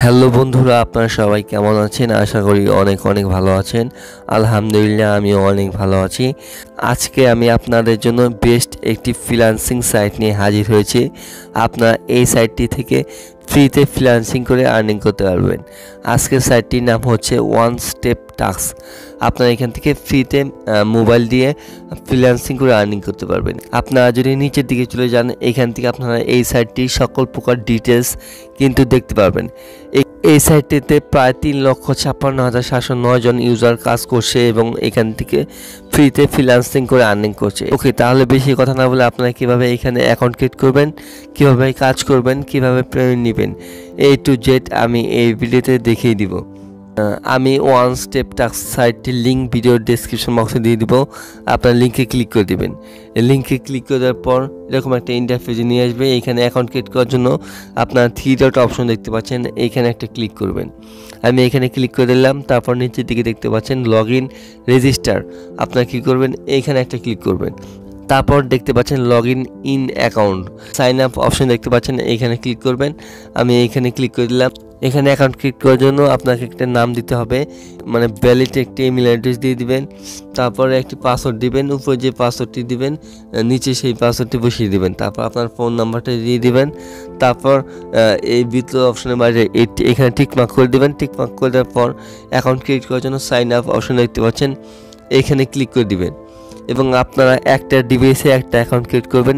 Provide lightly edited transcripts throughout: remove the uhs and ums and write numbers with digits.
Hello বন্ধুরা, আপনারা সবাই কেমন আছেন? আশা করি অনেক অনেক ভালো আছেন। আলহামদুলিল্লাহ, আমিও অনেক ভালো আছি। আজকে আমি আপনাদের জন্য বেস্ট একটি ফ্রিল্যান্সিং সাইট নিয়ে হাজির হয়েছি। আপনারা এই সাইটটি থেকে ফ্রিতে ফ্রিল্যান্সিং করে আর্নিং করতে পারবেন। আজকের সাইটটির নাম হচ্ছে ওয়ান স্টেপ টাস্ক। আপনারা এখান থেকে ফ্রিতে মোবাইল দিয়ে ফ্রিল্যান্সিং করে আর্নিং করতে পারবেন। আপনারা যদি নিচের দিকে চলে যান, এখান থেকে আপনারা এই সাইটটির সকল প্রকার ডিটেলস কিন্তু দেখতে পারবেন। এই সাইটটিতে প্রায় 3,56,709 জন ইউজার কাজ করছে এবং এখান থেকে ফ্রিতে ফ্রিল্যান্সিং করে আর্নিং করছে। ওকে, তাহলে বেশি কথা না বলে আপনারা কীভাবে এখানে অ্যাকাউন্ট ক্রিয়েট করবেন, কীভাবে কাজ করবেন, কীভাবে পেমেন্ট নেবেন, A to Z আমি এই ভিডিওতে দেখিয়ে দিব। আমি ওয়ান স্টেপ টাস্ক সাইটটির লিঙ্ক ভিডিওর ডেসক্রিপশন বক্সে দিয়ে দিব। আপনার লিঙ্কে ক্লিক করে দেবেন। লিঙ্কে ক্লিক করে দেওয়ার পর এরকম একটা ইন্টারফেসে নিয়ে আসবে। এইখানে অ্যাকাউন্ট ক্রিয়েট করার জন্য আপনার 3 ডট অপশন দেখতে পাচ্ছেন, এইখানে একটা ক্লিক করবেন। আমি এখানে ক্লিক করে দিলাম। তারপর নিচের দিকে দেখতে পাচ্ছেন লগ ইন রেজিস্টার। আপনারা কী করবেন, এইখানে একটা ক্লিক করবেন। তারপর দেখতে পাচ্ছেন log in account, sign up option দেখতে পাচ্ছেন, এইখানে ক্লিক করবেন। আমি এইখানে ক্লিক করে দিলাম। এখানে অ্যাকাউন্ট ক্রিয়েট করার জন্য আপনাকে একটা নাম দিতে হবে, মানে ভ্যালিড একটি ইমেল অ্যাড্রেস দিয়ে দিবেন। তারপরে একটি পাসওয়ার্ড দিবেন, উপরে যে পাসওয়ার্ডটি দিবেন নিচে সেই পাসওয়ার্ডটি বসিয়ে দিবেন। তারপর আপনার ফোন নাম্বারটা দিয়ে দিবেন। তারপর এই ভিতর অপশনের বাইরে এখানে টিকমার্ক করে দেবেন। টিকমার্ক করে দেওয়ার পর অ্যাকাউন্ট ক্রিয়েট করার জন্য সাইন আপ অপশন দেখতে পাচ্ছেন, এখানে ক্লিক করে দিবেন। এবং আপনারা একটা ডিভাইসে একটা অ্যাকাউন্ট ক্রিয়েট করবেন।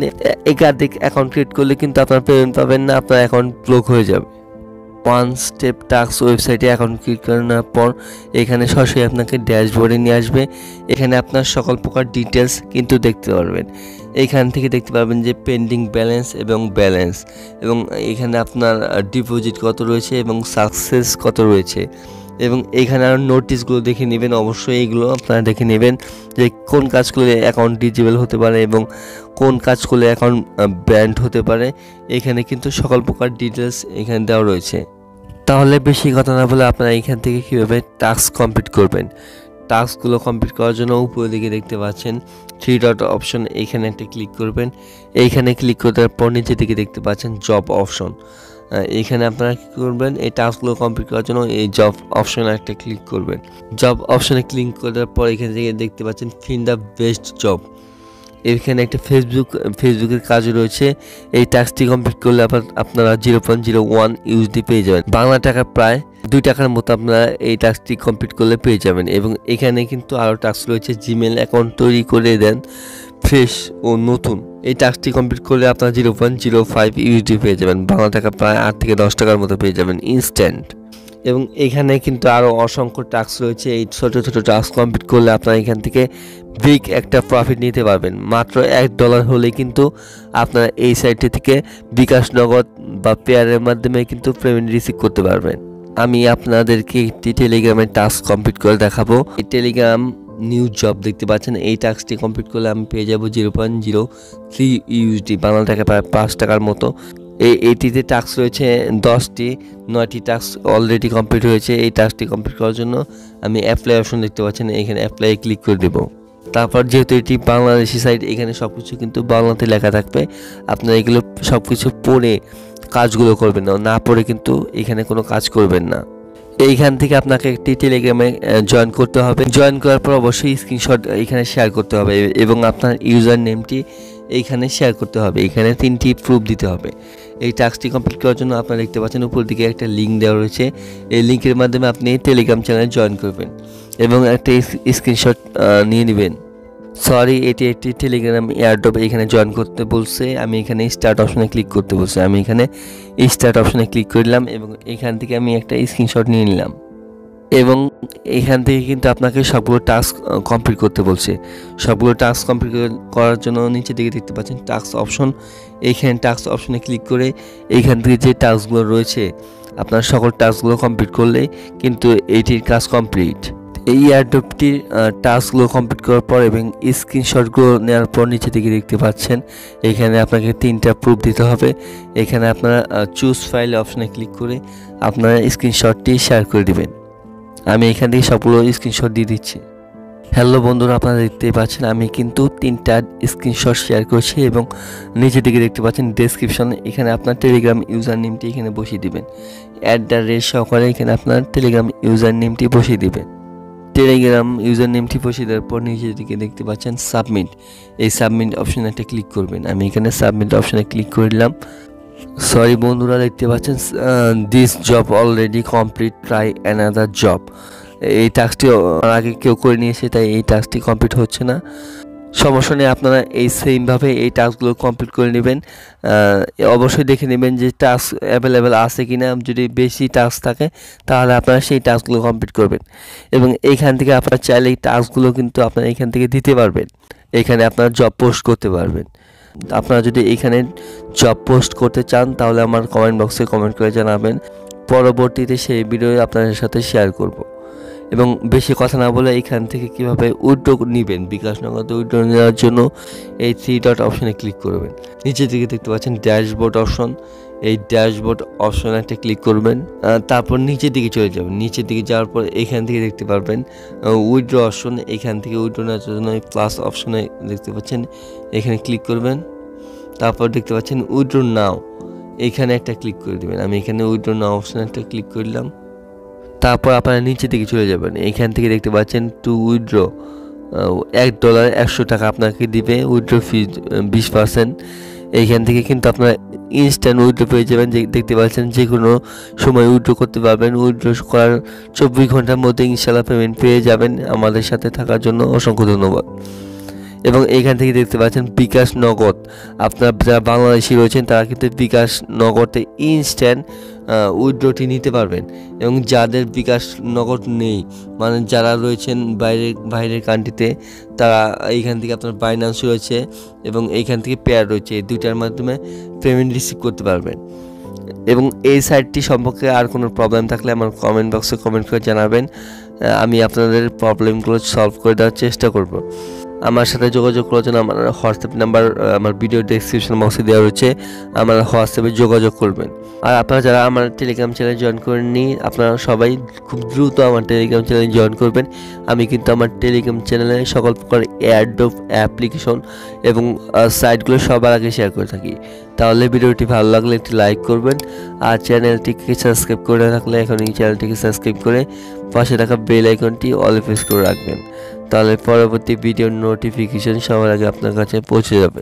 একাধিক অ্যাকাউন্ট ক্রিয়েট করলে কিন্তু আপনার পেমেন্ট পাবেন না, আপনার অ্যাকাউন্ট ব্লক হয়ে যাবে। ওয়ান স্টেপ টাস্ক ওয়েবসাইটে অ্যাকাউন্ট ক্রিয়েট করার পর এখানে সরাসরি আপনাকে ড্যাশবোর্ডে নিয়ে আসবে। এখানে আপনার সকল প্রকার ডিটেলস কিন্তু দেখতে পারবেন। এইখান থেকে দেখতে পারবেন যে পেন্ডিং ব্যালেন্স এবং এখানে আপনার ডিপোজিট কত রয়েছে এবং সাকসেস কত রয়েছে। এবং এখানে আর নোটিশগুলো দেখে নেবেন। অবশ্যই এইগুলো আপনারা দেখে নেবেন যে কোন কাজ করলে অ্যাকাউন্ট ডিজেবল হতে পারে এবং কোন কাজ করলে অ্যাকাউন্ট ব্যান্ড হতে পারে। এখানে কিন্তু সকল প্রকার ডিটেলস এখানে দেওয়া রয়েছে। তাহলে বেশি কথা না বলে আপনারা এখান থেকে কীভাবে টাস্ক কমপ্লিট করবেন। টাস্কগুলো কমপ্লিট করার জন্য উপরের দিকে দেখতে পাচ্ছেন 3 ডট অপশন, এইখানে একটা ক্লিক করবেন। এইখানে ক্লিক করার পর নিচের দিকে দেখতে পাচ্ছেন জব অপশন। এখানে আপনারা কী করবেন, এই টাস্কগুলো কমপ্লিট করার জন্য এই জব অপশনে একটা ক্লিক করবেন। জব অপশনে ক্লিক করার পর এখান থেকে দেখতে পাচ্ছেন ফিন্ড দ্য বেস্ট জব। এখানে একটা ফেসবুকের কাজ রয়েছে। এই টাস্কটি কমপ্লিট করলে আপনারা 0.01 ইউএসডি পেয়ে যাবেন। বাংলা টাকা প্রায় 2 টাকার মতো আপনারা এই টাস্কটি কমপ্লিট করলে পেয়ে যাবেন। এবং এখানে কিন্তু আরও টাস্ক রয়েছে, জিমেল অ্যাকাউন্ট তৈরি করে দেন ফ্রেশ ও নতুন। এই টাস্কটি কমপ্লিট করলে আপনারা 0.05 ইউএসডি পেয়ে যাবেন। বাংলা টাকা প্রায় 8 থেকে 10 টাকার মতো পেয়ে যাবেন ইনস্ট্যান্ট। এবং এখানে কিন্তু আরও অসংখ্য টাস্ক রয়েছে। এই ছোট ছোট টাস্ক কমপ্লিট করলে আপনারা এখান থেকে বিগ একটা প্রফিট নিতে পারবেন। মাত্র $1 হলেই কিন্তু আপনারা এই সাইটটি থেকে বিকাশ নগদ বা পেয়ারের মাধ্যমে কিন্তু পেমেন্ট রিসিভ করতে পারবেন। আমি আপনাদেরকে একটি টেলিগ্রামের টাস্ক কমপ্লিট করে দেখাবো। এই টেলিগ্রাম নিউ জব দেখতে পাচ্ছেন, এই টাস্কটি কমপ্লিট করলে আমি পেয়ে যাব 0.03 ইউএসডি, বাংলা টাকা প্রায় 5 টাকার মতো। এইটিতে টাস্ক রয়েছে 10টি, 9টি টাস্ক অলরেডি কমপ্লিট হয়েছে। এই টাস্কটি কমপ্লিট করার জন্য আমি অ্যাপ্লাই অপশন দেখতে পাচ্ছেন, এখানে অ্যাপ্লাই ক্লিক করে দেব। তারপর যেহেতু এটি বাংলাদেশি সাইট, এখানে সব কিছু কিন্তু বাংলাতে লেখা থাকবে। আপনারা এগুলো সব কিছু পড়ে কাজগুলো করবেন না পড়ে কিন্তু এখানে কোনো কাজ করবেন না। এইখান থেকে আপনাকে একটি টেলিগ্রামে জয়েন করতে হবে। জয়েন করার পর অবশ্যই স্ক্রিনশট এখানে শেয়ার করতে হবে এবং আপনার ইউজার নেমটি এইখানে শেয়ার করতে হবে। এখানে 3টি প্রুফ দিতে হবে। এই টাস্কটি কমপ্লিট করার জন্য আপনারা দেখতে পাচ্ছেন উপর দিকে একটা লিঙ্ক দেওয়া রয়েছে। এই লিঙ্কের মাধ্যমে আপনি টেলিগ্রাম চ্যানেলে জয়েন করবেন এবং একটা স্ক্রিনশট নিয়ে নেবেন। সরি, এটি একটি টেলিগ্রাম এয়ারড্রপ, এখানে জয়েন করতে বলছে। আমি এখানে স্টার্ট অপশনে ক্লিক করতে বলছে, আমি এখানে স্টার্ট অপশনে ক্লিক করলাম এবং এখান থেকে আমি একটা স্ক্রিনশট নিয়ে নিলাম। এবং এখান থেকে কিন্তু আপনাকে সবগুলো টাস্ক কমপ্লিট করতে বলছে। সবগুলো টাস্ক কমপ্লিট করার জন্য নিচের দিকে দেখতে পাচ্ছেন টাস্ক অপশন। এইখানে টাস্ক অপশনে ক্লিক করে এইখান থেকে যে টাস্কগুলো রয়েছে আপনার সকল টাস্কগুলো কমপ্লিট করলে কিন্তু এইটির কাজ কমপ্লিট। এই এয়ারড্রপটির টাস্কগুলো কমপ্লিট করার পর এবং স্ক্রিনশটগুলো নেওয়ার পর নিচে দিকে দেখতে পাচ্ছেন এখানে আপনাকে 3টা প্রুফ দিতে হবে। এখানে আপনারা চুজ ফাইল অপশনে ক্লিক করে আপনারা স্ক্রিনশটটি শেয়ার করে দিবেন। আমি এখান থেকে সবগুলো স্ক্রিনশট দিয়ে দিচ্ছি। হ্যালো বন্ধুরা, আপনারা দেখতেই পাচ্ছেন আমি কিন্তু 3টা স্ক্রিনশট শেয়ার করছি এবং নিচের দিকে দেখতে পাচ্ছেন ডেসক্রিপশনে এখানে আপনার টেলিগ্রাম ইউজার নেমটি এখানে বসিয়ে দিবেন। @ সহকারে এখানে আপনার টেলিগ্রাম ইউজার নেমটি বসিয়ে দিবেন। টেলিগ্রাম ইউজার নেমটি বসিয়ে দেওয়ার পর নিচের দিকে দেখতে পাচ্ছেন সাবমিট, এই সাবমিট অপশনে একটা ক্লিক করবেন। আমি এখানে সাবমিট অপশনে ক্লিক করলাম। সরি বন্ধুরা, দেখতে পাচ্ছেন this job already complete, try another job. এই টাস্কটি আগে কেউ করে নিয়েছে, তাই এই টাস্কটি কমপ্লিট হচ্ছে না। সমস্যা নেই, আপনারা এই সেমভাবে এই টাস্কগুলো কমপ্লিট করে নেবেন। অবশ্যই দেখে নেবেন যে টাস্ক অ্যাভেলেবেল আছে কি না। যদি বেশি টাস্ক থাকে তাহলে আপনারা সেই টাস্কগুলো কমপ্লিট করবেন এবং এইখান থেকে আপনারা চাইলে এই টাস্কগুলো কিন্তু আপনারা এখান থেকে দিতে পারবেন। এখানে আপনারা জব পোস্ট করতে পারবেন। আপনারা যদি এখানে জব পোস্ট করতে চান তাহলে আমার কমেন্ট বক্সে কমেন্ট করে জানাবেন, পরবর্তীতে সেই ভিডিও আপনাদের সাথে শেয়ার করব। এবং বেশি কথা না বলে এখান থেকে কিভাবে উইথড্র নেবেন, বিকাশ নগদে উইথড্র নেওয়ার জন্য এই 3 ডট অপশনে ক্লিক করবেন। নিচের দিকে দেখতে পাচ্ছেন ড্যাশবোর্ড অপশন, এই ড্যাশবোর্ড অপশনে একটা ক্লিক করবেন। তারপর নিচের দিকে চলে যাবেন। নিচের দিকে যাওয়ার পর এখান থেকে দেখতে পারবেন উইথড্র অপশন। এখান থেকে উইথড্র নেওয়ার জন্য প্লাস অপশনে দেখতে পাচ্ছেন, এখানে ক্লিক করবেন। তারপর দেখতে পাচ্ছেন উইথড্র নাও, এখানে একটা ক্লিক করে দেবেন। আমি এখানে উইথড্র নাও অপশনে একটা ক্লিক করলাম। তারপর আপনারা নিচের দিকে চলে যাবেন। এইখান থেকে দেখতে পাচ্ছেন টু উইথড্র, $1 100 আপনাকে দিবে, উইথড্র ফি 20%। এইখান থেকে কিন্তু আপনারা ইনস্ট্যান্ট উইথড্র পেয়ে যাবেন। যে দেখতে পাচ্ছেন যে কোনো সময় উইথড্র করতে পারবেন। উইথড্র করার 24 ঘন্টার মধ্যে ইনশাল্লাহ পেমেন্ট পেয়ে যাবেন। আমাদের সাথে থাকার জন্য অসংখ্য ধন্যবাদ। এবং এইখান থেকে দেখতে পাচ্ছেন বিকাশ নগদ, আপনারা যারা বাংলাদেশি রয়েছেন তারা কিন্তু বিকাশ নগদে ইনস্ট্যান্ট উইথড্রটি নিতে পারবেন। এবং যাদের বিকাশ নগদ নেই, মানে যারা রয়েছেন বাইরের কান্ট্রিতে, তারা এইখান থেকে আপনার বাইন্যান্স রয়েছে এবং এইখান থেকে পেয়ার রয়েছে, এই দুইটার মাধ্যমে পেমেন্ট রিসিভ করতে পারবেন। এবং এই সাইটটি সম্পর্কে আর কোনো প্রবলেম থাকলে আমার কমেন্ট বক্সে কমেন্ট করে জানাবেন। আমি আপনাদের প্রবলেমগুলো সলভ করে দেওয়ার চেষ্টা করব। আমার সাথে যোগাযোগ করার জন্য আমার হোয়াটসঅ্যাপ নাম্বার আমার ভিডিও ডেসক্রিপশন বক্সে দেওয়া রয়েছে, আমার হোয়াটসঅ্যাপে যোগাযোগ করবেন। আর আপনারা যারা আমার টেলিগ্রাম চ্যানেল জয়েন করেননি, আপনারা সবাই খুব দ্রুত আমার টেলিগ্রাম চ্যানেল জয়েন করবেন। আমি কিন্তু আমার টেলিগ্রাম চ্যানেলে সকল প্রকার এয়ারড্রপ অ্যাপ্লিকেশন এবং সাইটগুলো সবার আগে শেয়ার করে থাকি। তাহলে ভিডিওটি ভালো লাগলে একটি লাইক করবেন, আর চ্যানেলটিকে সাবস্ক্রাইব করে থাকলে এখন এই চ্যানেলটিকে সাবস্ক্রাইব করে পাশে থাকা বেল আইকনটি অলে প্রেস করে রাখবেন। তাহলে পরবর্তী ভিডিওর নোটিফিকেশন সবার আগে আপনার কাছে পৌঁছে যাবে।